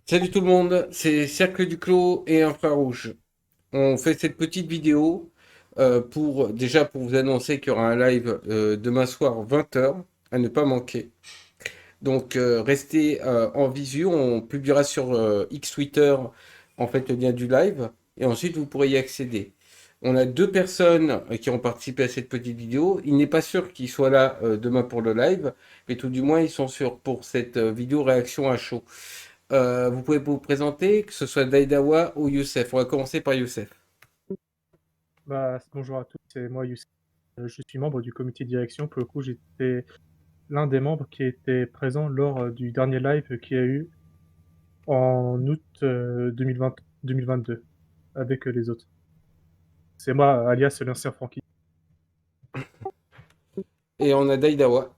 Salut tout le monde, c'est Cercle du Clos et Infrarouge. On fait cette petite vidéo pour vous annoncer qu'il y aura un live demain soir 20h à ne pas manquer. Donc restez en visu, on publiera sur X Twitter en fait le lien du live et ensuite vous pourrez y accéder. On a deux personnes qui ont participé à cette petite vidéo. Il n'est pas sûr qu'ils soient là demain pour le live, mais tout du moins ils sont sûrs pour cette vidéo réaction à chaud. Vous pouvez vous présenter, que ce soit Daidawa ou Youssef. On va commencer par Youssef. Bonjour à tous, c'est moi Youssef. Je suis membre du comité de direction. Pour le coup, j'étais l'un des membres qui était présent lors du dernier live qu'il y a eu en août 2022 avec les autres. C'est moi, alias l'ancien Francky. Et on a Daidawa.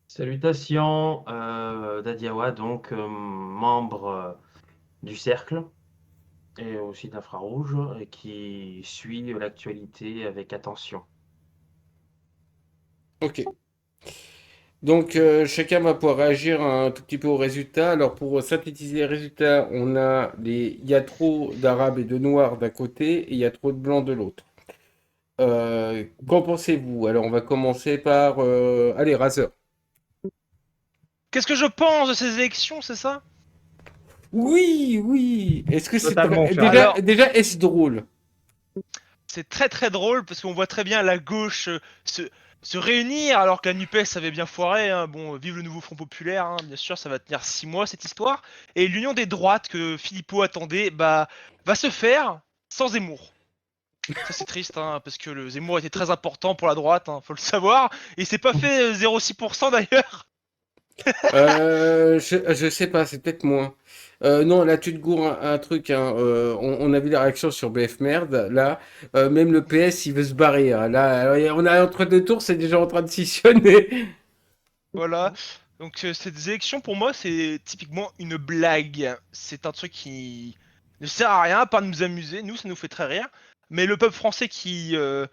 Salutations, Dadiawa, donc membre du Cercle et aussi d'Infrarouge et qui suit l'actualité avec attention. Ok. Donc chacun va pouvoir réagir un tout petit peu aux résultats. Alors pour synthétiser les résultats, il y a trop d'arabes et de noirs d'un côté et il y a trop de blancs de l'autre. Qu'en pensez-vous? Alors on va commencer par allez, Razer. Qu'est-ce que je pense de ces élections, c'est ça? Oui, oui. Est-ce que c'est Totalement, cher. déjà est-ce drôle? C'est très très drôle parce qu'on voit très bien la gauche se réunir alors que la NUPES avait bien foiré. Hein. Bon, vive le nouveau Front Populaire, hein. Bien sûr, ça va tenir 6 mois cette histoire. Et l'union des droites que Philippot attendait, va se faire sans Zemmour. Ça c'est triste, hein, parce que le Zemmour était très important pour la droite, hein, faut le savoir. Et il s'est pas fait 0,6% d'ailleurs. Je sais pas, c'est peut-être moins. Non, là, tu te gourres un truc. Hein. On a vu la réaction sur BF Merde. Là, même le PS, il veut se barrer. Hein. Là, alors, on a entre deux tours, c'est déjà en train de scissionner. Voilà. Donc ces élections pour moi c'est typiquement une blague. C'est un truc qui ne sert à rien à part de nous amuser. Nous ça nous fait très rire. Mais le peuple français je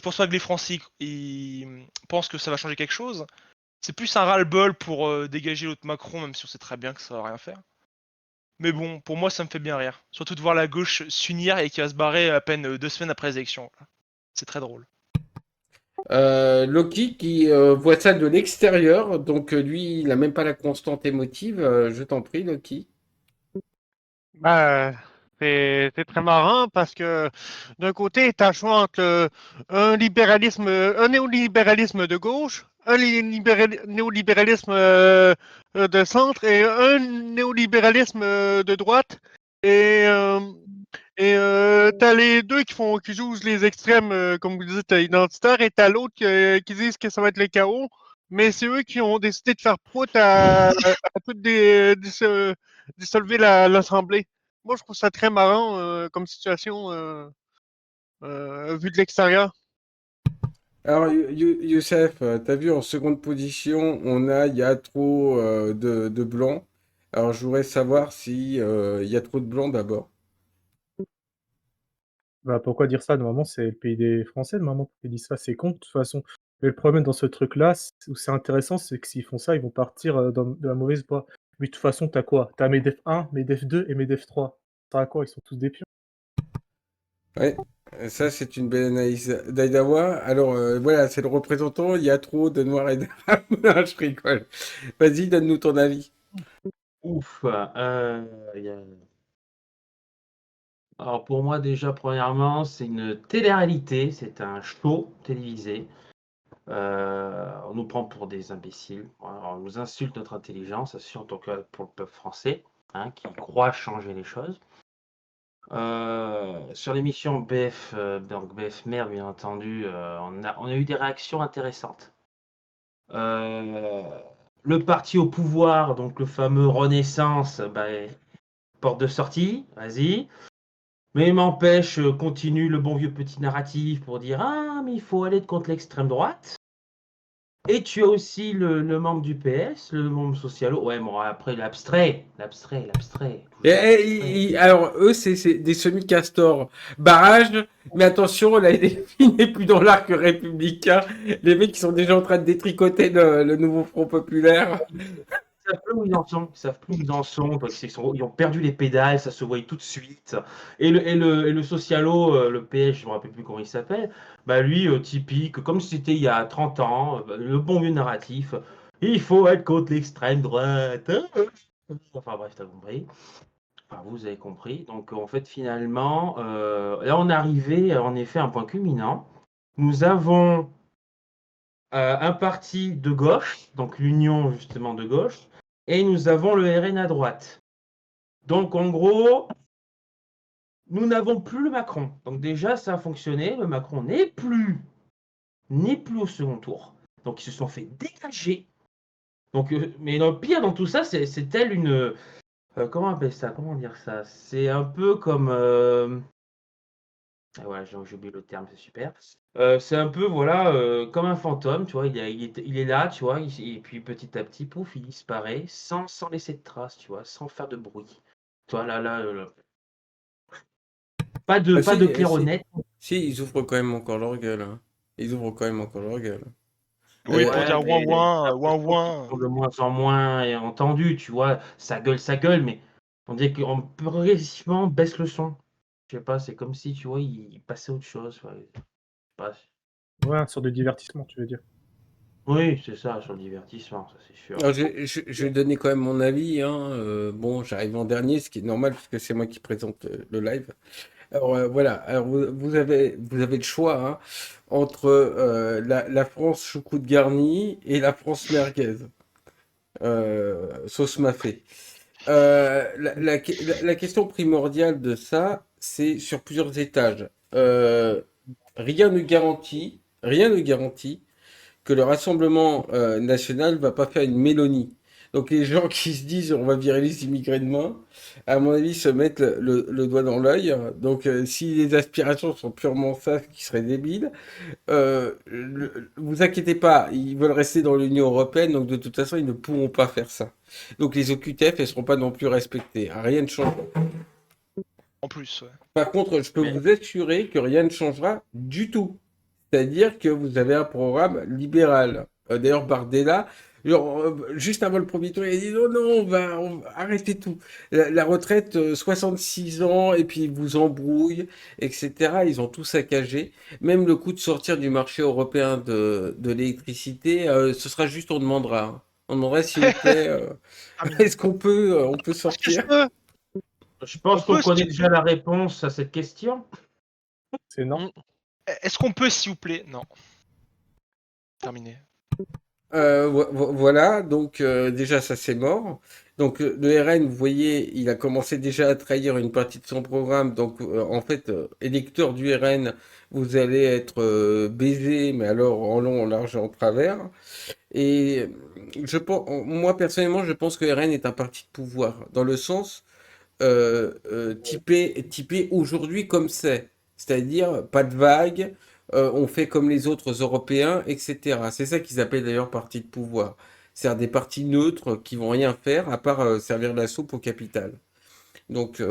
pense pas que les Français ils pensent que ça va changer quelque chose. C'est plus un ras-le-bol pour dégager l'autre Macron, même si on sait très bien que ça va rien faire. Mais bon, pour moi ça me fait bien rire. Surtout de voir la gauche s'unir et qui va se barrer à peine 2 semaines après les élections. C'est très drôle. Loki qui voit ça de l'extérieur. Donc, lui, il a même pas la constante émotive. Je t'en prie, Loki. Ben, c'est très marrant parce que d'un côté, tu as le choix entre un néolibéralisme de gauche, néolibéralisme de centre et un néolibéralisme de droite. Et, euh, t'as les deux qui jouent les extrêmes, comme vous dites, identitaires, et t'as l'autre qui disent que ça va être le chaos. Mais c'est eux qui ont décidé de faire prout à tout dissolver l'Assemblée. Moi, je trouve ça très marrant comme situation vue de l'extérieur. Alors, Youssef, t'as vu en seconde position, il y a trop de blancs. Alors, je voudrais savoir si il y a trop de blancs d'abord. Pourquoi dire ça? Normalement, c'est le pays des Français, normalement, qui dit ça. C'est con, de toute façon. Mais le problème dans ce truc-là, où c'est intéressant, c'est que s'ils font ça, ils vont partir de la mauvaise voie. Mais de toute façon, t'as quoi? T'as MEDEF 1, MEDEF 2 et MEDEF 3. T'as quoi? Ils sont tous des pions. Ouais, ça c'est une belle analyse d'Aïdawa. Alors voilà, c'est le représentant, il y a trop de noirs et d'arabes. Non, je rigole. Vas-y, donne-nous ton avis. Ouf, y a- alors pour moi déjà premièrement c'est une télé-réalité, c'est un show télévisé. On nous prend pour des imbéciles, on nous insulte notre intelligence, surtout pour le peuple français, hein, qui croit changer les choses. Sur l'émission BF, donc BF Merde, bien entendu, on a eu des réactions intéressantes. Euh, le parti au pouvoir, donc le fameux Renaissance, porte de sortie, vas-y. Mais m'empêche, continue le bon vieux petit narratif pour dire ah, mais il faut aller contre l'extrême droite. Et tu as aussi le membre du PS, le membre socialo. Ouais, bon, après l'abstrait. Alors eux, c'est des semi-castors. Barrage, mais attention, là, il n'est plus dans l'arc républicain. Les mecs qui sont déjà en train de détricoter le nouveau Front Populaire. savent plus où ils en sont. Ils savent plus où ils en sont parce ils ont perdu les pédales, ça se voyait tout de suite. Et le socialo, le PS, je me rappelle plus comment il s'appelle, bah lui, typique, comme si c'était il y a 30 ans, le bon vieux narratif. Il faut être contre l'extrême droite. Enfin bref, t'as compris. Enfin, vous avez compris. Donc en fait, finalement, là on est arrivé en effet à un point culminant. Nous avons un parti de gauche, donc l'Union justement de gauche, et nous avons le RN à droite. Donc en gros, nous n'avons plus le Macron. Donc déjà, ça a fonctionné. Le Macron n'est plus au second tour. Donc ils se sont fait dégager. Donc, mais le pire dans tout ça, c'est tel une... comment on appelle ça? Comment dire ça? C'est un peu comme... ah ouais, j'ai oublié le terme, c'est super. C'est un peu, voilà, comme un fantôme, tu vois, il est là, tu vois, et puis petit à petit, pouf, il disparaît sans laisser de traces, tu vois, sans faire de bruit. Tu vois, là, pas de, Ah, pas si, de claironnette. si, ils ouvrent quand même encore leur gueule. Hein. Ils ouvrent quand même encore leur gueule. Oui, pour Ouais, dire mais ouin ouin, j'ai ouin l'impression qu'ils ouin. sont de moins en moins entendus, tu vois, ça gueule, mais on dirait qu'on progressivement baisse le son. Je sais pas, c'est comme si, tu vois, il passait autre chose. Ouais, je sais pas. Ouais, sur du divertissement, tu veux dire. Oui, c'est ça, sur le divertissement, ça c'est sûr. alors, je vais donner quand même mon avis. Hein. Bon, j'arrive en dernier, ce qui est normal, puisque c'est moi qui présente le live. Alors voilà, alors vous avez le choix hein, entre la France choucroute garnie et la France merguez, sauce mafé. La question primordiale de ça, c'est sur plusieurs étages. Rien ne garantit que le Rassemblement national va pas faire une Mélonie. Donc les gens qui se disent on va virer les immigrés demain, à mon avis, se mettent le doigt dans l'œil. Donc si les aspirations sont purement ça, ce qui serait débile, vous inquiétez pas, ils veulent rester dans l'Union européenne, donc de toute façon, ils ne pourront pas faire ça. Donc les OQTF, elles seront pas non plus respectées. Rien ne change. En plus, ouais. Par contre, je peux Mais vous assurer que rien ne changera du tout. C'est-à-dire que vous avez un programme libéral. D'ailleurs, Bardella, genre, juste avant le premier tour, il a dit non, non, on va arrêter tout. La retraite, 66 ans, et puis ils vous embrouillent, etc. Ils ont tout saccagé. Même le coup de sortir du marché européen de l'électricité, ce sera juste, on demandera. Hein. On demandera, s'il vous plaît, est-ce on peut Est-ce que je sortir? peux? je pense On qu'on peut, connaît déjà la réponse à cette question. C'est non. Est-ce qu'on peut, s'il vous plaît? Non. Terminé. Voilà, donc déjà ça c'est mort. Donc le RN, vous voyez, il a commencé déjà à trahir une partie de son programme. Donc en fait, électeur du RN, vous allez être baisé, mais alors en long, en large et en travers. Et moi personnellement, je pense que RN est un parti de pouvoir, dans le sens typé aujourd'hui comme c'est-à-dire pas de vagues, on fait comme les autres Européens, etc. C'est ça qu'ils appellent d'ailleurs parti de pouvoir. C'est-à-dire des partis neutres qui vont rien faire à part servir la soupe au capital. Donc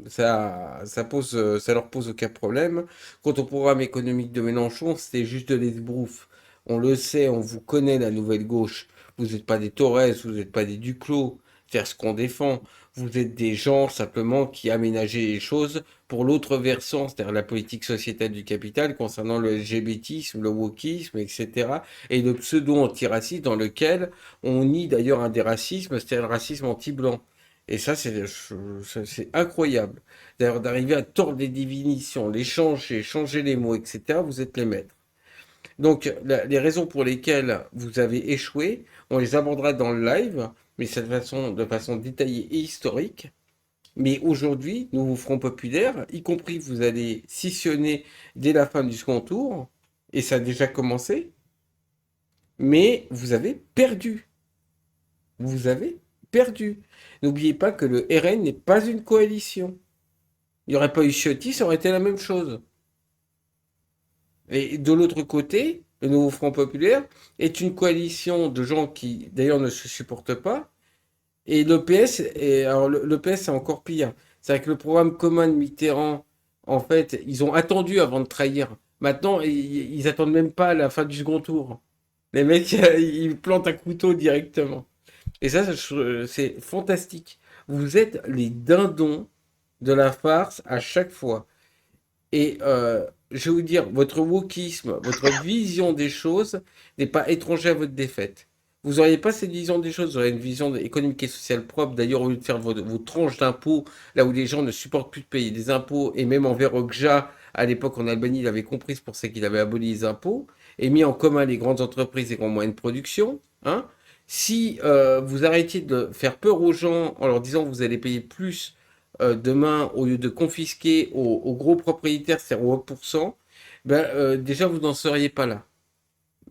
ça leur pose aucun problème. Quant au programme économique de Mélenchon, c'était juste de l'esbrouf. On le sait, on vous connaît la nouvelle gauche. Vous n'êtes pas des Torres, vous n'êtes pas des Duclos. Faire ce qu'on défend. Vous êtes des gens simplement qui aménageaient les choses pour l'autre versant, c'est-à-dire la politique sociétale du capital concernant le LGBTisme, le wokisme, etc. Et le pseudo-antiracisme dans lequel on nie d'ailleurs un des racismes, c'est-à-dire le racisme anti-blanc. Et ça, c'est incroyable. D'ailleurs, d'arriver à tordre les définitions, les changer les mots, etc., vous êtes les maîtres. Donc, les raisons pour lesquelles vous avez échoué, on les abordera dans le live, mais de façon détaillée et historique. Mais aujourd'hui, nous vous ferons populaire, y compris vous allez scissionner dès la fin du second tour, et ça a déjà commencé, mais vous avez perdu. Vous avez perdu. N'oubliez pas que le RN n'est pas une coalition. Il n'y aurait pas eu Ciotti, ça aurait été la même chose. Et de l'autre côté, le Nouveau Front Populaire est une coalition de gens qui, d'ailleurs, ne se supportent pas. Et alors le PS, c'est encore pire. C'est avec le programme commun de Mitterrand, en fait, ils ont attendu avant de trahir. Maintenant, ils attendent même pas la fin du second tour. Les mecs, ils plantent un couteau directement. Et ça, c'est fantastique. Vous êtes les dindons de la farce à chaque fois. Et je vais vous dire, votre wokisme, votre vision des choses n'est pas étrangère à votre défaite. Vous n'auriez pas cette vision des choses, vous aurez une vision économique et sociale propre. D'ailleurs, au lieu de faire vos tranches d'impôts, là où les gens ne supportent plus de payer des impôts, et même envers Okja, à l'époque en Albanie, il avait compris, c'est pour ça qu'il avait aboli les impôts, et mis en commun les grandes entreprises et grands moyens de production. Hein. Si vous arrêtiez de faire peur aux gens en leur disant que vous allez payer plus demain, au lieu de confisquer aux gros propriétaires, c'est-à-dire aux 1%, ben, déjà vous n'en seriez pas là.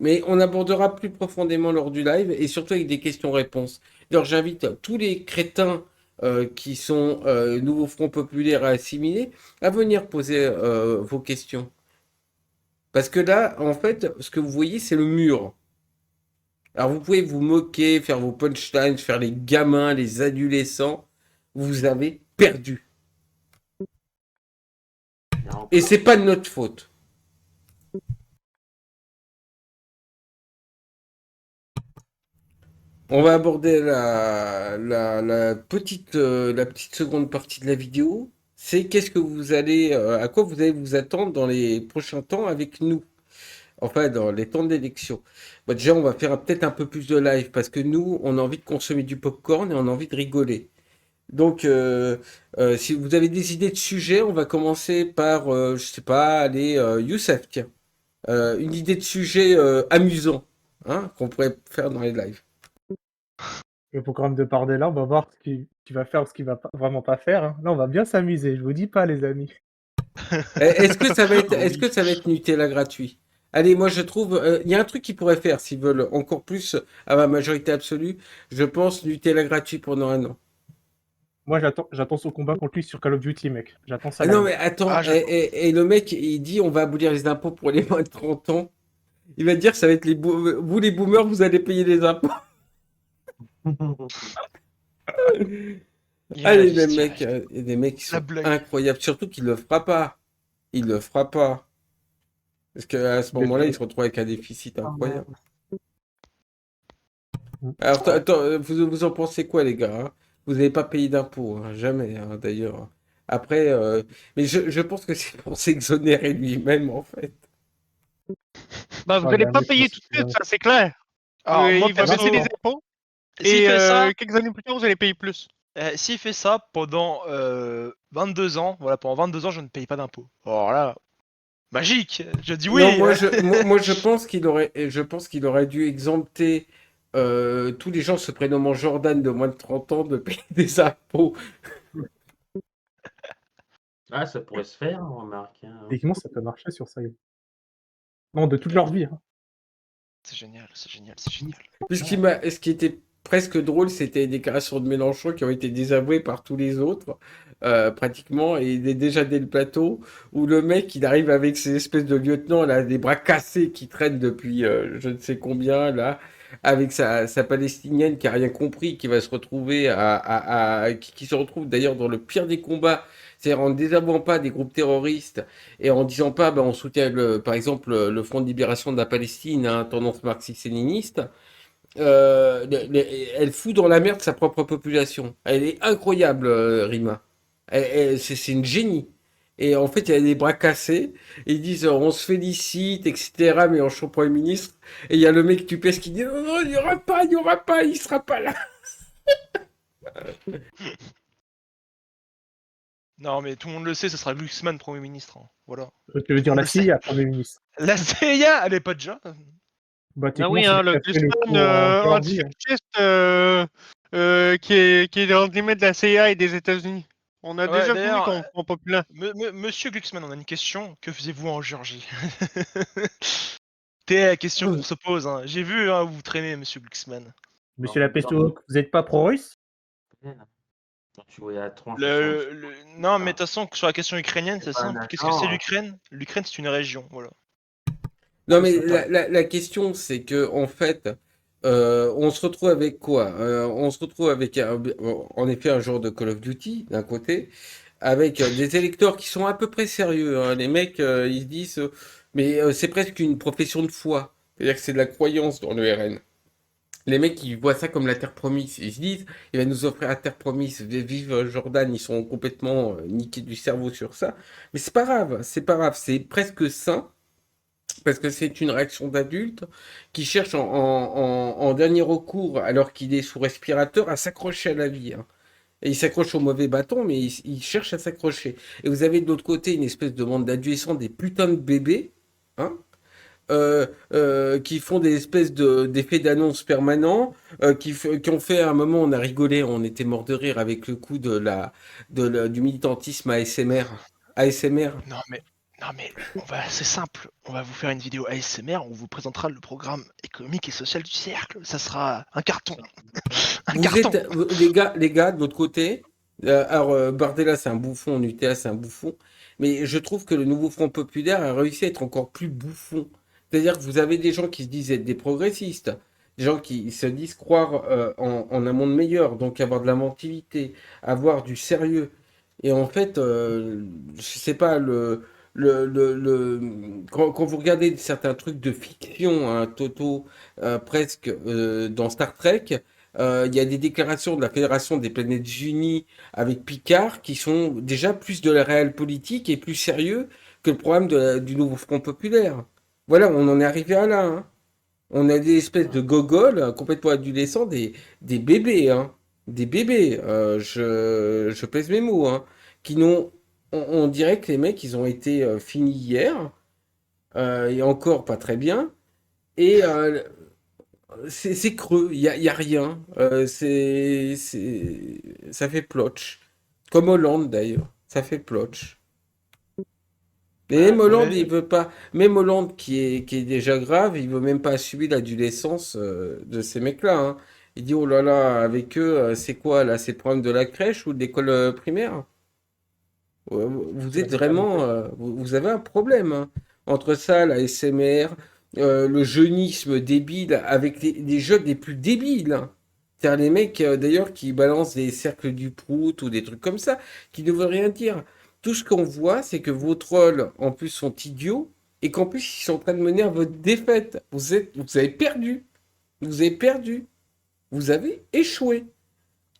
Mais on abordera plus profondément lors du live et surtout avec des questions-réponses. Alors j'invite tous les crétins qui sont Nouveau Front Populaire à assimiler à venir poser vos questions. Parce que là, en fait, ce que vous voyez, c'est le mur. Alors vous pouvez vous moquer, faire vos punchlines, faire les gamins, les adolescents. Vous avez perdu. Et c'est pas de notre faute. On va aborder la petite seconde partie de la vidéo. C'est qu'est-ce que vous allez, à quoi vous allez vous attendre dans les prochains temps avec nous. Enfin, dans les temps d'élection. Bon, déjà, on va faire peut-être un peu plus de live parce que nous, on a envie de consommer du popcorn et on a envie de rigoler. Donc, si vous avez des idées de sujets, on va commencer par, je sais pas, allez, Youssef, tiens. Une idée de sujet amusant, hein, qu'on pourrait faire dans les lives. Le programme de Bardella, on va voir ce qu'il va faire ou ce qu'il va vraiment pas faire. Hein. Là, on va bien s'amuser, je vous dis pas, les amis. Est-ce que ça va être Nutella gratuit? Allez, moi je trouve, il y a un truc qu'ils pourraient faire s'ils veulent encore plus à ma majorité absolue. Je pense Nutella gratuit pendant un an. Moi, j'attends son combat contre lui sur Call of Duty, mec. J'attends ça. Ah non mais attends, Ah, j'attends. et le mec il dit on va abolir les impôts pour les moins de 30 ans. Il va dire ça va être vous les boomers vous allez payer les impôts. Allez les mecs, il y a des mecs qui La sont blague. incroyables, surtout qu'il le fera pas. Il le fera pas. Parce qu'à ce moment-là, il se retrouve avec un déficit incroyable. Alors, vous en pensez quoi, les gars? Hein. Vous n'avez pas payé d'impôts, hein, jamais, hein, d'ailleurs. Après, mais je pense que c'est pour s'exonérer lui-même, en fait. Bah, vous Ouais, n'allez bah, pas mais payer je tout de pense suite, que- ça c'est clair. Alors, moi, Il va perso, baisser les impôts s'il et fait ça, quelques années plus tard, vous allez payer plus. s'il fait ça pendant 22 ans, voilà, pendant 22 ans, je ne paye pas d'impôts. Alors là, magique, je dis oui. Non, moi, je pense qu'il aurait dû exempter tous les gens se prénommant Jordan de moins de 30 ans de payer des impôts. Ah, ça pourrait se faire, on remarque. Hein. Techniquement, ça peut marcher sur ça. Non, de toute leur vie. Hein. C'est génial, c'est génial, c'est génial. Puis ce qui était presque drôle, c'était les déclarations de Mélenchon qui ont été désavouées par tous les autres, pratiquement, et il est déjà dès le plateau, où le mec, il arrive avec ses espèces de lieutenants, là, des bras cassés qui traînent depuis je ne sais combien, là, avec sa palestinienne qui a rien compris, qui va se retrouver qui se retrouve d'ailleurs dans le pire des combats, c'est-à-dire en ne désavouant pas des groupes terroristes et en disant pas, ben, on soutient par exemple le Front de libération de la Palestine, hein, tendance marxiste-léniniste, elle fout dans la merde sa propre population. Elle est incroyable, Rima. C'est une génie. Et en fait, il y a des bras cassés. Et ils disent, on se félicite, etc. Mais en champ Premier ministre. Et il y a le mec Tupes qui dit, non, non, il n'y aura pas, il sera pas là. Non, mais tout le monde le sait, ce sera Glucksmann Premier ministre. Hein. Voilà. Tu veux dire On la le sait. CIA, Premier ministre. La CIA, elle est pas déjà. Bah, Ah techniquement, oui, c'est hein, lui le qui a fait le Glusman coup en Géorgie, hein. antifasciste qui est dans le limite de la CIA et des États-Unis. On a Ouais, déjà voulu d'ailleurs, qu'on populaire. Monsieur Glucksmann, on a une question. Que faisiez-vous en Géorgie? C'est la question qu'on se pose. Hein. J'ai vu hein, où vous traînez, Monsieur Glucksmann. Monsieur Lapesto, vous n'êtes pas pro-russe? Quand tu voyais la tronche. Non, mais de toute façon, sur la question ukrainienne, C'est c'est pas un simple. Qu'est-ce que c'est agent, l'Ukraine? L'Ukraine, c'est une région. Voilà. Non, mais C'est pas- la question, c'est que, en fait, on se retrouve avec quoi? On se retrouve avec, en effet, un genre de Call of Duty, d'un côté, avec des électeurs qui sont à peu près sérieux. Hein. Les mecs, ils se disent, mais c'est presque une profession de foi. C'est-à-dire que c'est de la croyance dans le RN. Les mecs, ils voient ça comme la terre promise. Ils se disent, il va nous offrir la terre promise. Vive Jordan, ils sont complètement niqués du cerveau sur ça. Mais c'est pas grave, c'est pas grave. C'est presque sain, parce que c'est une réaction d'adulte qui cherche en dernier recours, alors qu'il est sous respirateur, à s'accrocher à la vie, hein. Et il s'accroche au mauvais bâton, mais il cherche à s'accrocher. Et vous avez de l'autre côté une espèce de bande d'adolescents, des putains de bébés, hein, qui font des espèces d'effets d'annonce permanents, qui ont fait à un moment, on a rigolé, on était mort de rire avec le coup du militantisme ASMR. ASMR. Non mais, non mais, c'est simple. On va vous faire une vidéo ASMR. On vous présentera le programme économique et social du cercle. Ça sera un carton. Un Vous carton. êtes, les gars, de l'autre côté, Bardella, c'est un bouffon, UTA, c'est un bouffon, mais je trouve que le nouveau Front Populaire a réussi à être encore plus bouffon. C'est-à-dire que vous avez des gens qui se disent être des progressistes, des gens qui se disent croire en un monde meilleur, donc avoir de l'inventivité, avoir du sérieux. Et en fait, je sais pas, quand vous regardez certains trucs de fiction, hein, Toto, presque dans Star Trek, il y a des déclarations de la Fédération des Planètes Unies avec Picard qui sont déjà plus de la réelle politique et plus sérieux que le programme du nouveau Front Populaire. Voilà, on en est arrivé à là, hein. On a des espèces de gogoles complètement adolescents, des bébés, hein. Des bébés, je pèse mes mots, hein, qui n'ont, on dirait que les mecs, ils ont été finis hier, et encore pas très bien, et c'est creux, y a rien. Ça fait plotch. Comme Hollande d'ailleurs, ça fait plotch. Et même Hollande, il veut pas. Même Hollande, qui est déjà grave, il veut même pas assumer l'adolescence de ces mecs-là, hein. Il dit, oh là là, avec eux, c'est quoi là? C'est le problème de la crèche ou de l'école primaire? Ouais, vous C'est la êtes vraiment, maternité. vous avez un problème, hein. Entre ça, la SMR, le jeunisme débile avec les jeunes les plus débiles, hein. C'est-à-dire les mecs, d'ailleurs, qui balancent des cercles du Prout ou des trucs comme ça, qui ne veulent rien dire. Tout ce qu'on voit, c'est que vos trolls, en plus, sont idiots et qu'en plus, ils sont en train de mener à votre défaite. Vous avez perdu. Vous avez perdu. Vous avez échoué.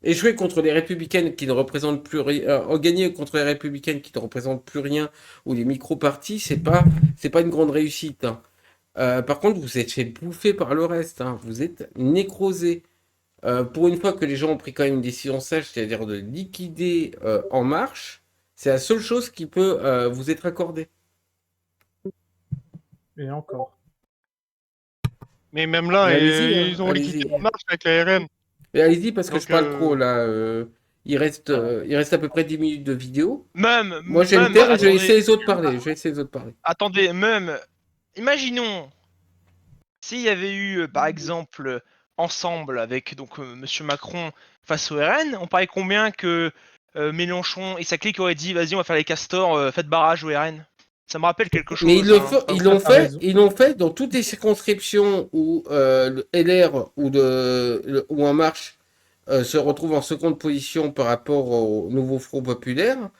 Et jouer contre les républicaines qui ne représentent plus rien, gagner contre les républicaines qui ne représentent plus rien, ou les micro-partis, c'est pas une grande réussite, hein. Par contre, vous êtes fait bouffer par le reste, hein. Vous êtes nécrosé. Pour une fois que les gens ont pris quand même une décision sage, c'est-à-dire de liquider En Marche, c'est la seule chose qui peut vous être accordée. Et encore. Mais même là, Mais allez-y, hein, ils ont liquidé allez-y. En Marche avec la RN. Mais allez-y parce que je Donc, parle trop là. Il reste à peu près 10 minutes de vidéo. Même, Moi, je vais me même, taire et je vais laisser attendez, les autres parler. Je vais laisser les autres parler. attendez, même, imaginons s'il y avait eu, par exemple, ensemble avec donc Monsieur Macron face au RN, on parlait combien que Mélenchon et sa clique auraient dit vas-y on va faire les castors, faites barrage au RN. Ça me rappelle quelque Mais chose. Hein. ils l'ont fait dans toutes les circonscriptions où le LR ou En Marche se retrouve en seconde position par rapport au nouveau Front Populaire.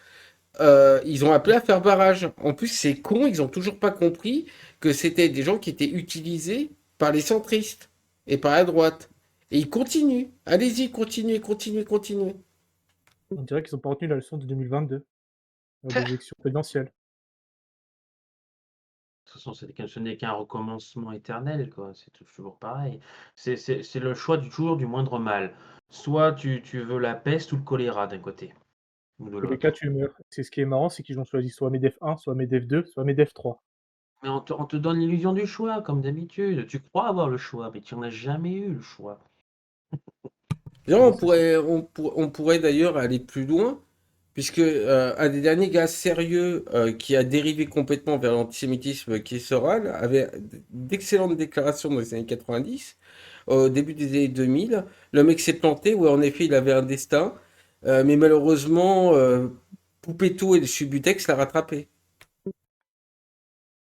Ils ont appelé à faire barrage. En plus, c'est con, ils ont toujours pas compris que c'était des gens qui étaient utilisés par les centristes et par la droite. Et ils continuent. Allez-y, continuez, continuez, continuez. On dirait qu'ils n'ont pas retenu la leçon de 2022, des élections présidentielles. De toute façon, ce n'est qu'un recommencement éternel, quoi. C'est toujours pareil. C'est le choix toujours du moindre mal. Soit tu veux la peste ou le choléra d'un côté, ou de Dans tous les cas, l'autre. tu meurs. C'est ce qui est marrant, c'est qu'ils ont choisi soit MEDEF 1, soit MEDEF 2, soit MEDEF 3. Mais on te donne l'illusion du choix, comme d'habitude. Tu crois avoir le choix, mais tu n'en as jamais eu le choix. D'ailleurs, Ouais, c'est ça. on pourrait d'ailleurs aller plus loin, puisque un des derniers gars sérieux qui a dérivé complètement vers l'antisémitisme, qui est Soral, avait d'excellentes déclarations dans les années 90, au début des années 2000. Le mec s'est planté, ouais, en effet, il avait un destin, mais malheureusement, Poupetto et le Subutex l'a rattrapé.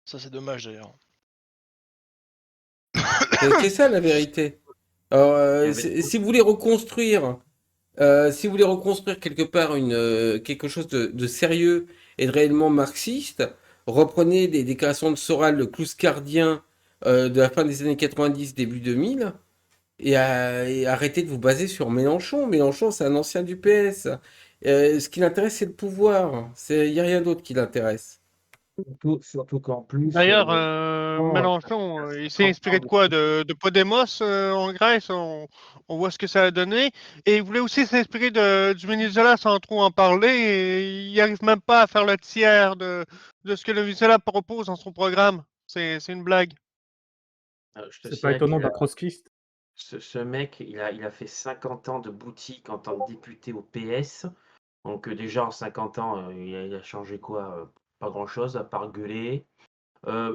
Ça c'est dommage d'ailleurs. C'est ça la vérité. Alors, Il y avait si vous voulez reconstruire quelque part quelque chose de sérieux et de réellement marxiste, reprenez les déclarations de Soral, le clouscardien de la fin des années 90, début 2000, et arrêtez de vous baser sur Mélenchon. Mélenchon, c'est un ancien du PS. Ce qui l'intéresse, c'est le pouvoir. Il n'y a rien d'autre qui l'intéresse. Surtout qu'en plus, D'ailleurs, oh, Mélenchon, il s'est ça inspiré de quoi? De Podemos en Grèce, on voit ce que ça a donné. Et il voulait aussi s'inspirer du Venezuela sans trop en parler. Et il n'arrive même pas à faire le tiers de ce que le Venezuela propose dans son programme. C'est une blague. je te C'est pas signale étonnant qu'il d'un a, trotskiste. ce mec, il a fait 50 ans de boutique en tant que député au PS. Donc déjà en 50 ans, il a changé quoi? Pas grand-chose à part gueuler.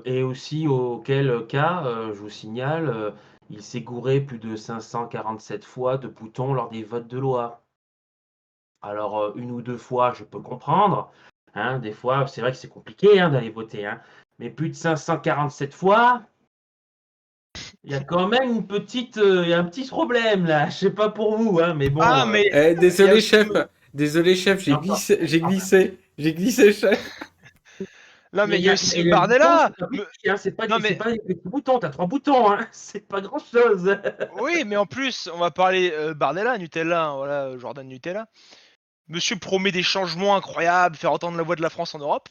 Et aussi auquel cas, je vous signale, il s'est gouré plus de 547 fois de boutons lors des votes de loi. Alors, une ou deux fois, je peux comprendre. Hein, des fois, c'est vrai que c'est compliqué hein, d'aller voter. Hein, mais plus de 547 fois, il y a quand même il y a un petit problème là. Je sais pas pour vous, hein, mais bon. Ah, mais Eh, il y a désolé, aussi chef. Désolé, chef, Et encore, j'ai glissé, chef. non, mais il y a mais aussi les boutons, Bardella. c'est pas petit, hein, Non, c'est mais pas des petits boutons. T'as 3 boutons, hein, c'est pas grand-chose. oui, mais en plus, on va parler Bardella, Nutella, hein, voilà, Jordan Nutella. Monsieur promet des changements incroyables, faire entendre la voix de la France en Europe.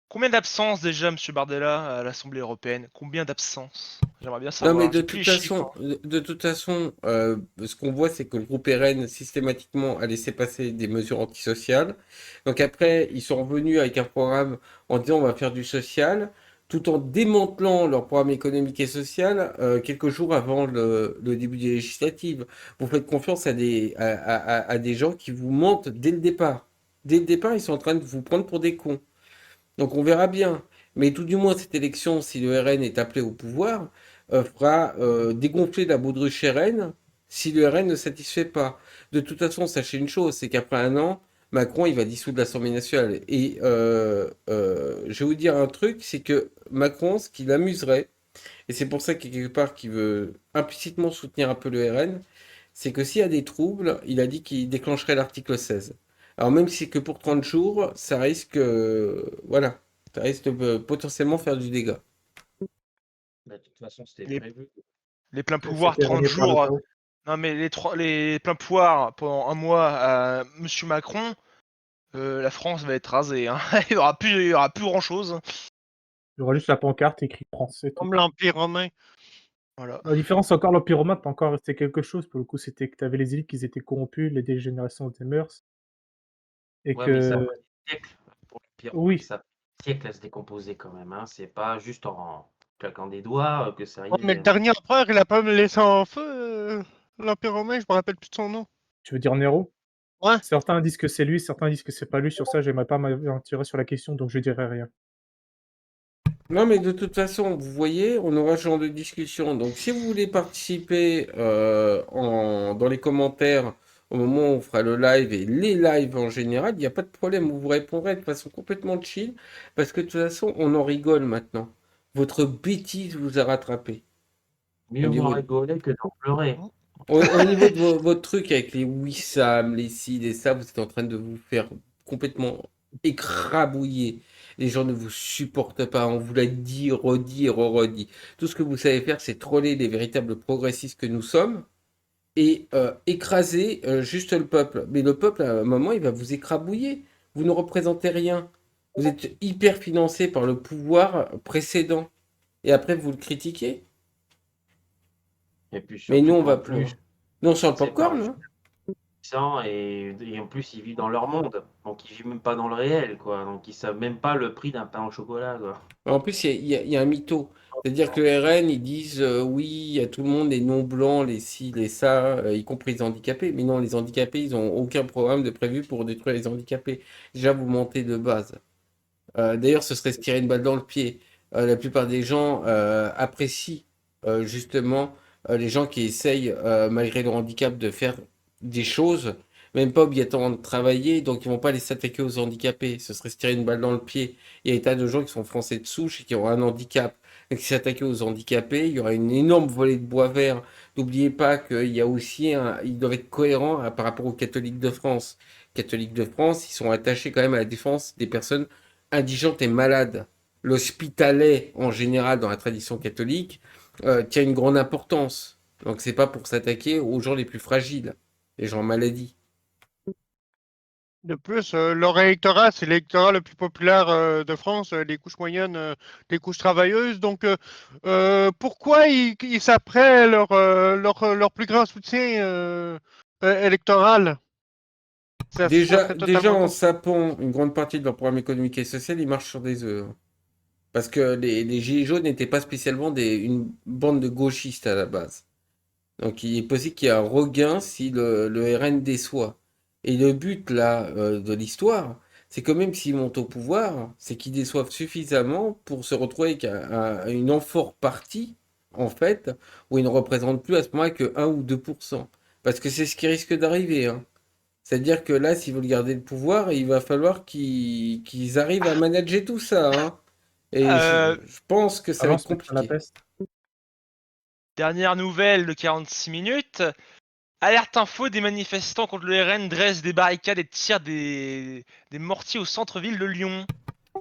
Combien d'absences déjà, Monsieur Bardella, à l'Assemblée européenne? Combien d'absences? J'aimerais bien Non, mais savoir. J'ai plus les chiffres. Hein. de toute façon, ce qu'on voit, c'est que le groupe RN, systématiquement, a laissé passer des mesures antisociales. Donc après, ils sont revenus avec un programme en disant on va faire du social, tout en démantelant leur programme économique et social quelques jours avant le début des législatives. Vous faites confiance à des gens qui vous mentent dès le départ. Dès le départ, ils sont en train de vous prendre pour des cons. Donc on verra bien. Mais tout du moins, cette élection, si le RN est appelé au pouvoir, fera dégonfler la baudruche RN si le RN ne satisfait pas. De toute façon, sachez une chose, c'est qu'après un an, Macron, il va dissoudre l'Assemblée nationale. Et je vais vous dire un truc, c'est que Macron, ce qui l'amuserait, et c'est pour ça qu'il quelque part qu'il veut implicitement soutenir un peu le RN, c'est que s'il y a des troubles, il a dit qu'il déclencherait l'article 16. Alors même si c'est que pour 30 jours, ça risque, voilà, ça risque de potentiellement faire du dégât. De toute façon, c'était Les, prévu. les pleins C'est pouvoirs, 30 terminé par le jours. chaos. Non, mais les pleins pouvoirs pendant un mois à Monsieur Macron, la France va être rasée. Hein. Il y aura plus grand chose. Il y aura juste la pancarte écrite français. Tout. Comme l'Empire romain. Voilà. La différence, encore, l'Empire romain peut encore rester quelque chose. Pour le coup, c'était que tu avais les élites qui étaient corrompues, les dégénérations des mœurs. Et Ouais, mais ça a que, pris des siècles pour l'Empire romain. oui, Ça a pris des siècles à se décomposer quand même. Hein. C'est pas juste en claquant des doigts que c'est Ouais, mais arrivé. le Hein. dernier empereur, il a pas me laissé en feu, l'Empire romain, je me rappelle plus de son nom. tu veux dire Nero? Ouais. Certains disent que c'est lui, certains disent que c'est pas lui. Sur ça, j'aimerais pas m'aventurer sur la question, donc je dirais rien. Non, mais de toute façon, vous voyez, on aura ce genre de discussion. Donc, si vous voulez participer dans les commentaires au moment où on fera le live et les lives en général, il n'y a pas de problème. Vous répondrez de façon complètement chill parce que de toute façon, on en rigole maintenant. Votre bêtise vous a rattrapé. Au Mieux vaut niveau rigoler que d'en pleurer. Au niveau de votre truc avec les Wissam, les ci, les ça, vous êtes en train de vous faire complètement écrabouiller. Les gens ne vous supportent pas, on vous l'a dit, redit et re-redit. Tout ce que vous savez faire, c'est troller les véritables progressistes que nous sommes et écraser juste le peuple. Mais le peuple, à un moment, il va vous écrabouiller. Vous ne représentez rien. Vous êtes hyper financé par le pouvoir précédent. Et après, vous le critiquez. Et puis Mais nous, surtout on va qu'en plus. plus, Nous, on sent le c'est par popcorn, hein. et en plus, ils vivent dans leur monde. Donc, ils vivent même pas dans le réel, quoi. Donc, ils savent même pas le prix d'un pain au chocolat, quoi. En plus, il y a un mytho. C'est-à-dire que le RN, ils disent oui, il y a tout le monde, les non-blancs, les ci, les ça, y compris les handicapés. Mais non, les handicapés, ils n'ont aucun programme de prévu pour détruire les handicapés. Déjà, vous mentez de base. D'ailleurs, ce serait se tirer une balle dans le pied. La plupart des gens apprécient justement les gens qui essayent, malgré leur handicap, de faire des choses, même pas obligatoirement de travailler, donc ils vont pas aller s'attaquer aux handicapés. Ce serait se tirer une balle dans le pied. Il y a des tas de gens qui sont français de souche et qui ont un handicap. Et qui s'attaquaient aux handicapés, il y aura une énorme volée de bois vert. N'oubliez pas qu'il y a aussi ils doivent être cohérents par rapport aux catholiques de France. Les catholiques de France, ils sont attachés quand même à la défense des personnes indigente et malade. L'hospitalet, en général, dans la tradition catholique, tient une grande importance. Donc c'est pas pour s'attaquer aux gens les plus fragiles, les gens en maladie. De plus, leur électorat, c'est l'électorat le plus populaire de France, les couches moyennes, les couches travailleuses. Donc, pourquoi ils s'apprêtent leur plus grand soutien électoral? Ça Déjà, fait déjà totalement en sens. sapant une grande partie de leur programme économique et social, ils marchent sur des œufs, hein. Parce que les Gilets jaunes n'étaient pas spécialement une bande de gauchistes à la base. Donc il est possible qu'il y ait un regain si le RN déçoit. Et le but là de l'histoire, c'est que même s'ils montent au pouvoir, c'est qu'ils déçoivent suffisamment pour se retrouver avec une amphore partie, en fait, où ils ne représentent plus à ce moment-là que 1 ou 2%. Parce que c'est ce qui risque d'arriver, hein. C'est-à-dire que là, s'ils veulent garder le pouvoir, il va falloir qu'ils arrivent à manager tout ça, hein. Et Euh, je pense que ça va Avant, être c'était pas la compliqué. peste. Dernière nouvelle de 46 minutes. Alerte info, des manifestants contre le RN dressent des barricades et tirent des mortiers au centre-ville de Lyon.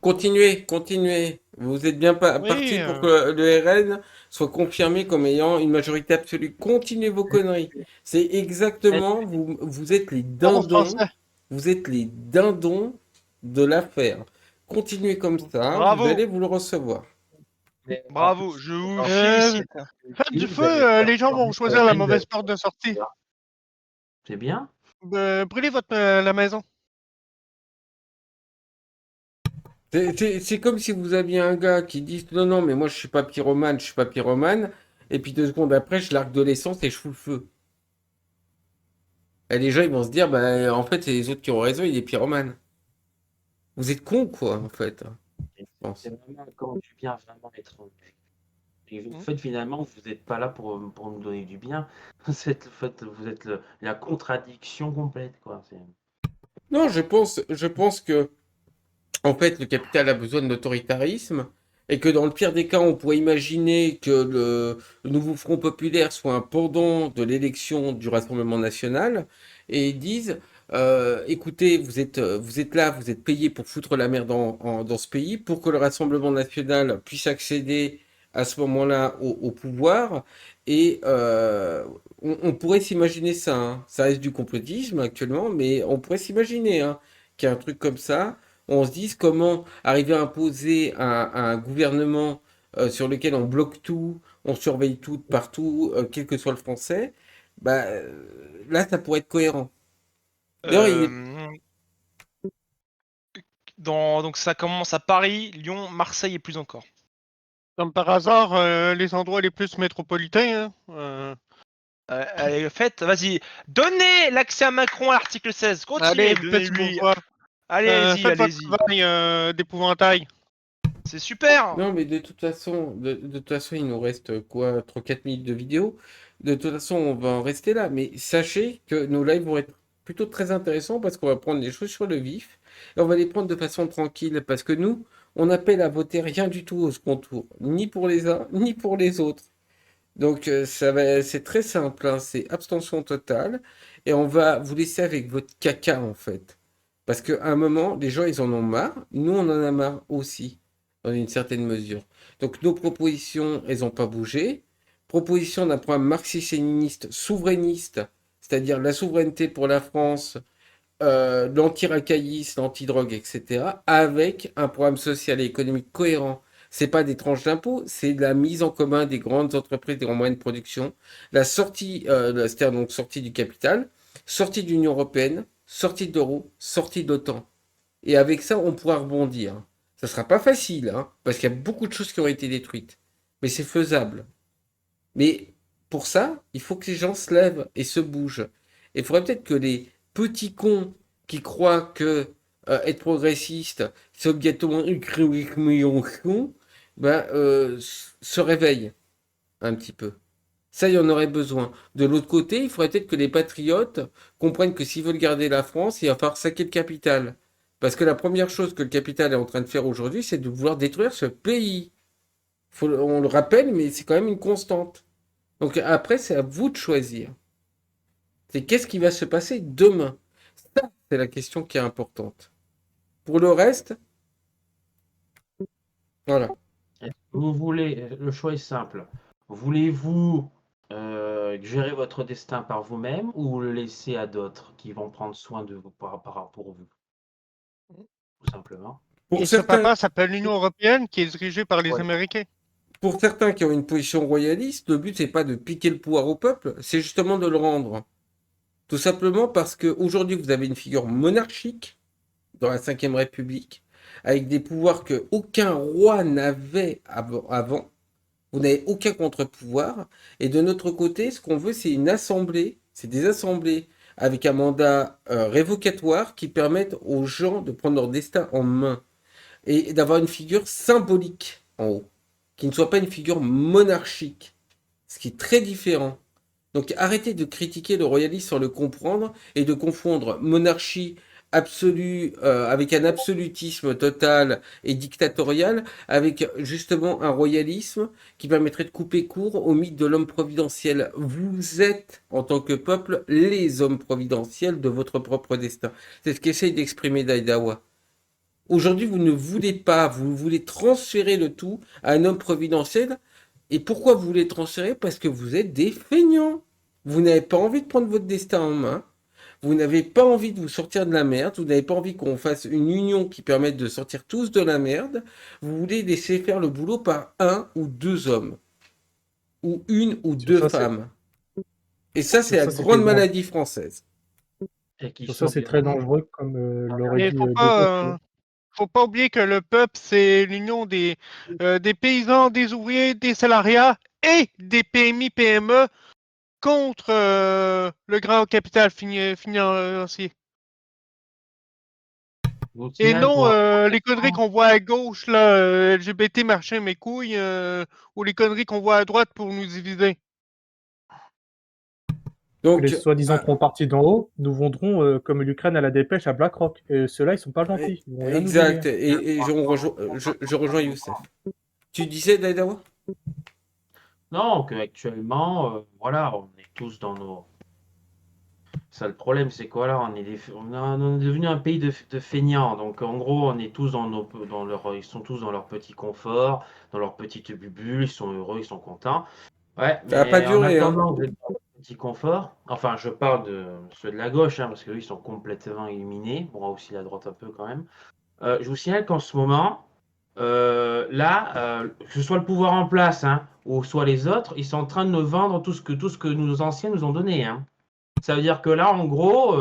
Continuez, continuez. Vous êtes bien Oui, parti pour que le RN soit confirmé comme ayant une majorité absolue. Continuez vos conneries. C'est exactement, vous êtes les en dindons, français. vous êtes les dindons de l'affaire. Continuez comme ça, vous Bravo, allez vous le recevoir. Mais en bravo, plus, je vous en félicite. Faites du plus, feu, vous allez faire les gens vont fermer choisir la plein mauvaise de- porte de sortie. C'est bien. Brûlez la maison. C'est comme si vous aviez un gars qui dit non, non, mais moi je suis pas pyromane, je suis pas pyromane. Et puis 2 secondes après, je largue de l'essence et je fous le feu. Et les gens ils vont se dire, bah en fait, c'est les autres qui ont raison, il est pyromane. Vous êtes con, quoi, en fait, je pense. C'est vraiment quand tu viens vraiment étrange. Et en Hmm. fait, finalement, vous n'êtes pas là pour nous donner du bien. Vous êtes la contradiction complète, quoi. Non, je pense que, en fait, le capital a besoin d'autoritarisme et que dans le pire des cas, on pourrait imaginer que le nouveau Front populaire soit un pendant de l'élection du Rassemblement national et ils disent, écoutez, vous êtes là, vous êtes payés pour foutre la merde dans ce pays pour que le Rassemblement national puisse accéder à ce moment-là au pouvoir et on pourrait s'imaginer ça, hein. Ça reste du complotisme actuellement, mais on pourrait s'imaginer, hein, qu'il y a un truc comme ça. On se dise comment arriver à imposer un gouvernement sur lequel on bloque tout, on surveille tout partout, quel que soit le français. Bah, là, ça pourrait être cohérent. D'ailleurs, Euh, donc ça commence à Paris, Lyon, Marseille et plus encore. Comme par hasard, les endroits les plus métropolitains. Hein, Allez, faites, vas-y. Donnez l'accès à Macron à l'article 16. Continuez, allez, petit donnez-lui. bourgeois, Allez, allez-y, faites votre allez-y. travail d'épouvantail. C'est super. non, mais de toute façon, il nous reste quoi, 3-4 minutes de vidéo. De toute façon, on va en rester là. Mais sachez que nos lives vont être plutôt très intéressants parce qu'on va prendre les choses sur le vif et on va les prendre de façon tranquille parce que nous, on appelle à voter rien du tout au second tour, ni pour les uns, ni pour les autres. Donc c'est très simple, hein, c'est abstention totale et on va vous laisser avec votre caca en fait. Parce qu'à un moment, les gens ils en ont marre, nous on en a marre aussi, dans une certaine mesure. Donc nos propositions, elles n'ont pas bougé. Proposition d'un programme marxiste-léniniste souverainiste, c'est-à-dire la souveraineté pour la France, l'anti-racaillisme, l'anti-drogue, etc., avec un programme social et économique cohérent. C'est pas des tranches d'impôts, c'est de la mise en commun des grandes entreprises, des grands moyens de production, la sortie, c'est-à-dire donc sortie du capital, sortie de l'Union européenne, sortie de l'euro, sortie de l'OTAN. Et avec ça, on pourra rebondir. Ça sera pas facile, hein, parce qu'il y a beaucoup de choses qui ont été détruites. Mais c'est faisable. Mais pour ça, il faut que les gens se lèvent et se bougent. Et il faudrait peut-être que les petits cons qui croient que être progressiste, c'est obligatoirement ben, se réveillent un petit peu. Ça, il y en aurait besoin. De l'autre côté, il faudrait peut-être que les patriotes comprennent que s'ils veulent garder la France, il va falloir saquer le capital. Parce que la première chose que le capital est en train de faire aujourd'hui, c'est de vouloir détruire ce pays. On le rappelle, mais c'est quand même une constante. Donc après, c'est à vous de choisir. C'est qu'est-ce qui va se passer demain? Ça, c'est la question qui est importante. Pour le reste, voilà. Vous voulez, le choix est simple. Voulez-vous gérer votre destin par vous-même ou vous le laissez à d'autres qui vont prendre soin de vous pour vous, tout simplement. Pour Et ce certains, papa s'appelle l'Union européenne qui est dirigée par les Ouais. Américains. pour certains qui ont une position royaliste, le but c'est pas de piquer le pouvoir au peuple, c'est justement de le rendre. Tout simplement parce qu'aujourd'hui vous avez une figure monarchique dans la Ve République, avec des pouvoirs que aucun roi n'avait avant. Vous n'avez aucun contre-pouvoir. Et de notre côté, ce qu'on veut, c'est une assemblée, c'est des assemblées avec un mandat révocatoire qui permettent aux gens de prendre leur destin en main et d'avoir une figure symbolique en haut, qui ne soit pas une figure monarchique, ce qui est très différent. Donc arrêtez de critiquer le royalisme sans le comprendre et de confondre monarchie absolue avec un absolutisme total et dictatorial avec justement un royalisme qui permettrait de couper court au mythe de l'homme providentiel. Vous êtes, en tant que peuple, les hommes providentiels de votre propre destin. C'est ce qu'essaye d'exprimer Daidawa. Aujourd'hui, vous ne voulez pas, vous voulez transférer le tout à un homme providentiel. Et pourquoi vous voulez transférer? Parce que vous êtes des feignants. Vous n'avez pas envie de prendre votre destin en main. Vous n'avez pas envie de vous sortir de la merde. Vous n'avez pas envie qu'on fasse une union qui permette de sortir tous de la merde. Vous voulez laisser faire le boulot par un ou deux hommes. Ou une ou Sur deux ça, femmes. Et ça, c'est Sur la ça, c'est grande très maladie française. Et qui Sur ça, sont c'est bien- très dangereux, comme l'aurait Et dit De Gaulle. faut pas oublier que le peuple, c'est l'union des paysans, des ouvriers, des salariats et des PMI, PME contre le grand capital financier. Vous Et signale non pour les conneries qu'on voit à gauche, là, LGBT marcher mes couilles, ou les conneries qu'on voit à droite pour nous diviser. Que Donc, les soi-disant trois partis d'en haut nous vendront comme l'Ukraine à la dépêche à BlackRock. Et ceux-là, ils sont pas gentils. Ils vont rien nous donner. exact. Et je rejoins Youssef. Tu disais, Daidawa? Non, qu'actuellement, voilà, on est tous dans nos. Ça, le problème, c'est quoi là? On est devenu un pays de feignants. Donc, en gros, on est tous ils sont tous dans leur petit confort, dans leur petite bulle. Ils sont heureux, ils sont contents. Ouais, Ça va pas mais en durer, hein. attendant d'être dans le petit confort, enfin, je parle de ceux de la gauche, hein, parce que eux, ils sont complètement éliminés. Bon, aussi la droite un peu quand même. Je vous signale qu'en ce moment, que ce soit le pouvoir en place, hein, ou soit les autres, ils sont en train de nous vendre tout ce que nos anciens nous ont donné, hein. Ça veut dire que là, en gros,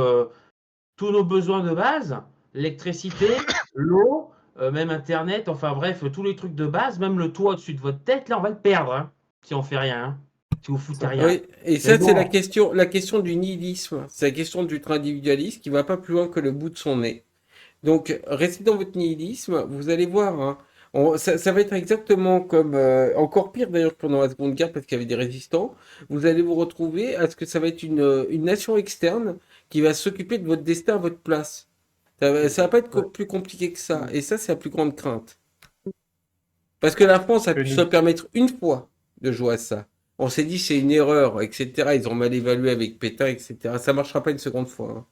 tous nos besoins de base, l'électricité, l'eau, même Internet, enfin bref, tous les trucs de base, même le toit au-dessus de votre tête, là, on va le perdre, hein, si on fait rien, hein, si vous foutez rien. Oui, et Mais ça, c'est bon, la question du nihilisme. C'est la question du individualisme qui va pas plus loin que le bout de son nez. Donc, restez dans votre nihilisme, vous allez voir, hein. Ça va être exactement comme, encore pire d'ailleurs que pendant la Seconde Guerre parce qu'il y avait des résistants. Vous allez vous retrouver à ce que ça va être une nation externe qui va s'occuper de votre destin à votre place. Ça va pas être plus compliqué que ça. Et ça, c'est la plus grande crainte. Parce que la France a pu se permettre une fois de jouer à ça. On s'est dit c'est une erreur, etc. Ils ont mal évalué avec Pétain, etc. Ça marchera pas une seconde fois, hein.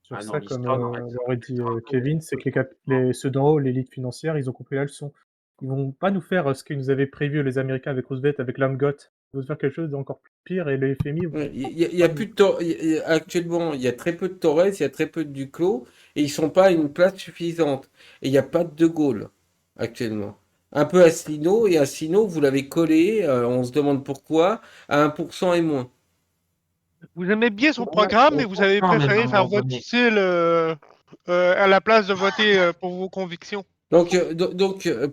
Sur Ah non, ça, comme l'histoire n'arrête l'aurait dit pas. Kevin, c'est que ceux d'en haut, l'élite financière, ils ont compris la leçon. Ils vont pas nous faire ce que nous avaient prévu les Américains avec Roosevelt, avec l'Amgot. Ils vont nous faire quelque chose d'encore plus pire et le FMI. Ouais, il y a plus de actuellement, il y a très peu de Torres, il y a très peu de Duclos, et ils sont pas à une place suffisante. Et il n'y a pas de De Gaulle actuellement. Un peu Asselineau, et Asselineau, vous l'avez collé, on se demande pourquoi, à 1% et moins. Vous aimez bien son Ouais, programme, mais au vous avez pourcent, même, à préféré un faire moment votre donné. style à la place de voter pour vos convictions. Donc,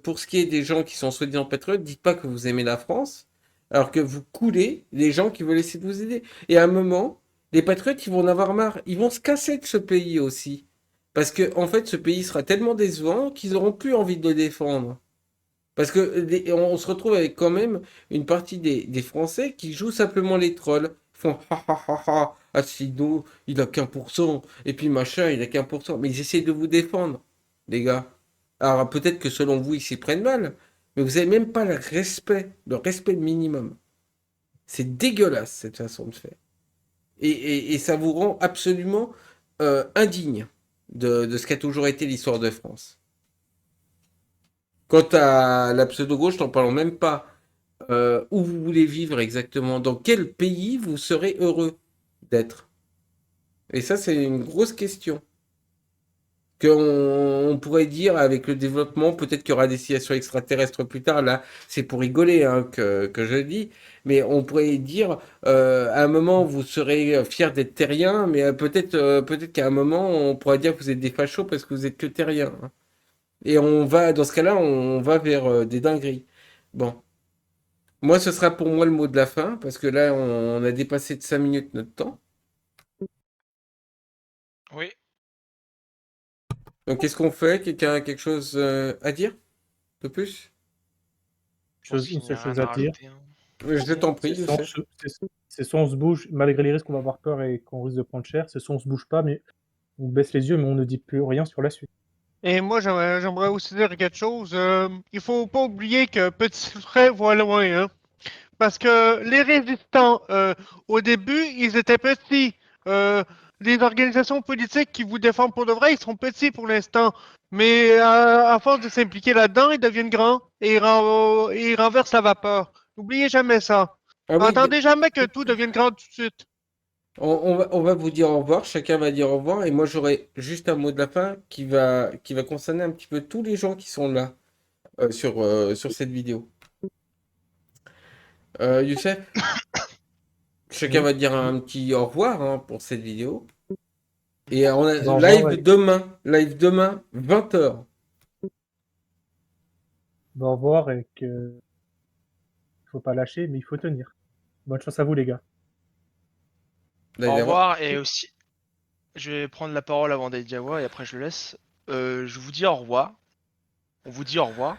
pour ce qui est des gens qui sont soi-disant patriotes, dites pas que vous aimez la France, alors que vous coulez les gens qui veulent essayer de vous aider. Et à un moment, les patriotes, ils vont en avoir marre. Ils vont se casser de ce pays aussi. Parce que, en fait, ce pays sera tellement décevant qu'ils auront plus envie de le défendre. Parce que on se retrouve avec quand même une partie des Français qui jouent simplement les trolls. Ils font ha ha ha ha, Asselineau, il a qu'un pour cent, et puis machin, il a qu'un pour cent. Mais ils essaient de vous défendre, les gars. Alors peut-être que selon vous, ils s'y prennent mal, mais vous n'avez même pas le respect minimum. C'est dégueulasse cette façon de faire. Et ça vous rend absolument indigne de ce qu'a toujours été l'histoire de France. Quant à la pseudo-gauche, n'en parlons même pas. où vous voulez vivre exactement, dans quel pays vous serez heureux d'être. Et ça, c'est une grosse question. On pourrait dire avec le développement, peut-être qu'il y aura des civilisations extraterrestres plus tard, là, c'est pour rigoler hein, que je dis, mais on pourrait dire, à un moment, vous serez fiers d'être terriens, mais peut-être qu'à un moment, on pourrait dire que vous êtes des fachos parce que vous êtes que terriens. Hein. Et dans ce cas-là, on va vers des dingueries. Bon. Moi, ce sera pour moi le mot de la fin, parce que là, on a dépassé de 5 minutes notre temps. Oui. Donc, qu'est-ce qu'on fait? Quelqu'un a quelque chose à dire de plus? Une seule chose à dire, Hein. Je t'en prie, c'est soit, Youssef. c'est soit on se bouge, malgré les risques qu'on va avoir peur et qu'on risque de prendre cher, c'est soit on se bouge pas, mais on baisse les yeux, mais on ne dit plus rien sur la suite. Et moi, j'aimerais aussi dire quelque chose. Il faut pas oublier que petit frère voit loin, hein. Parce que les résistants, au début, ils étaient petits. Les organisations politiques qui vous défendent pour de vrai, ils sont petits pour l'instant. Mais à force de s'impliquer là-dedans, ils deviennent grands et ils renversent la vapeur. N'oubliez jamais ça. Ah oui, Entendez jamais que tout devienne grand tout de suite. on va vous dire au revoir, chacun va dire au revoir, et moi j'aurai juste un mot de la fin qui va concerner un petit peu tous les gens qui sont là sur cette vidéo. Youssef, chacun Oui. va dire un petit au revoir hein, pour cette vidéo. Et on a Au revoir, live demain, 20h. Au revoir et que faut pas lâcher, mais il faut tenir. Bonne chance à vous, les gars. Au revoir, et aussi, je vais prendre la parole avant Daijawa et après je le laisse. Je vous dis au revoir. On vous dit au revoir.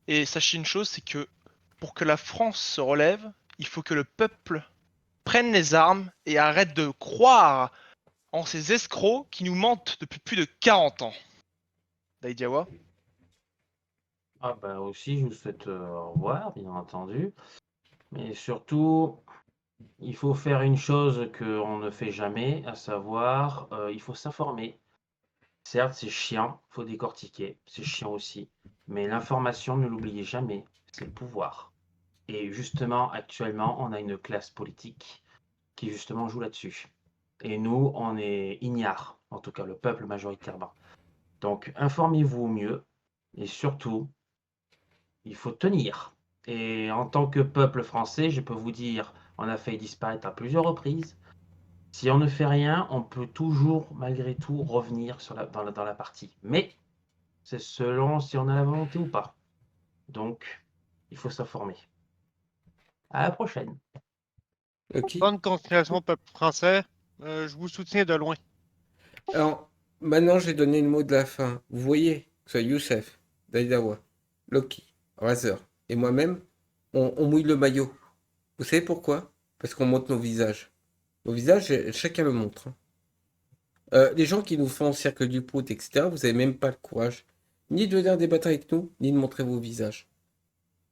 Et sachez une chose, c'est que pour que la France se relève, il faut que le peuple prenne les armes et arrête de croire en ces escrocs qui nous mentent depuis plus de 40 ans. Daijawa. Ah bah aussi, je vous souhaite au revoir, bien entendu. Mais surtout, il faut faire une chose qu'on ne fait jamais, à savoir, il faut s'informer. Certes, c'est chiant, faut décortiquer, c'est chiant aussi. Mais l'information, ne l'oubliez jamais, c'est le pouvoir. Et justement, actuellement, on a une classe politique qui justement joue là-dessus. Et nous, on est ignares, en tout cas le peuple majoritairement. Donc, informez-vous au mieux, et surtout, il faut tenir. Et en tant que peuple français, je peux vous dire, on a failli disparaître à plusieurs reprises. Si on ne fait rien, on peut toujours, malgré tout, revenir dans la partie. Mais c'est selon si on a la volonté ou pas. Donc, il faut s'informer. À la prochaine. Ok. Bonne continuation, peuple français. Je vous soutiens de loin. Alors, maintenant, j'ai donné le mot de la fin. Vous voyez, que ce soit Youssef, Daidawa, Loki, Razer et moi-même, on mouille le maillot. Vous savez pourquoi? Parce qu'on montre nos visages. Nos visages, chacun le montre. Hein. Les gens qui nous font cercle du prout, etc., vous n'avez même pas le courage ni de venir débattre avec nous, ni de montrer vos visages.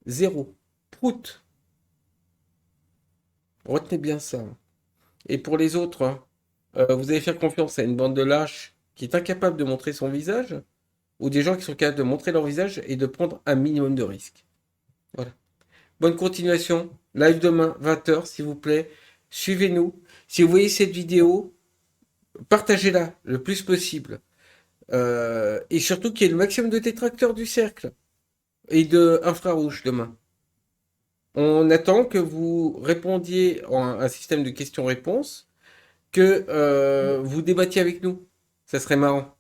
Zéro. Prout. Retenez bien ça. Hein. Et pour les autres, hein, vous allez faire confiance à une bande de lâches qui est incapable de montrer son visage, ou des gens qui sont capables de montrer leur visage et de prendre un minimum de risques. Voilà. Bonne continuation. Live demain, 20h, s'il vous plaît. Suivez-nous. Si vous voyez cette vidéo, partagez-la le plus possible. Et surtout qu'il y ait le maximum de détracteurs du cercle et de infrarouge demain. On attend que vous répondiez en un système de questions-réponses, que vous débattiez avec nous. Ça serait marrant.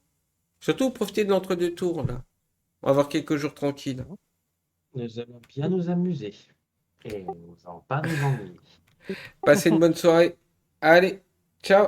Surtout, profitez de l'entre-deux tours, là. On va avoir quelques jours tranquilles. Nous allons bien nous amuser. Et nous n'allons pas nous ennuyer. Passez une bonne soirée. Allez, ciao!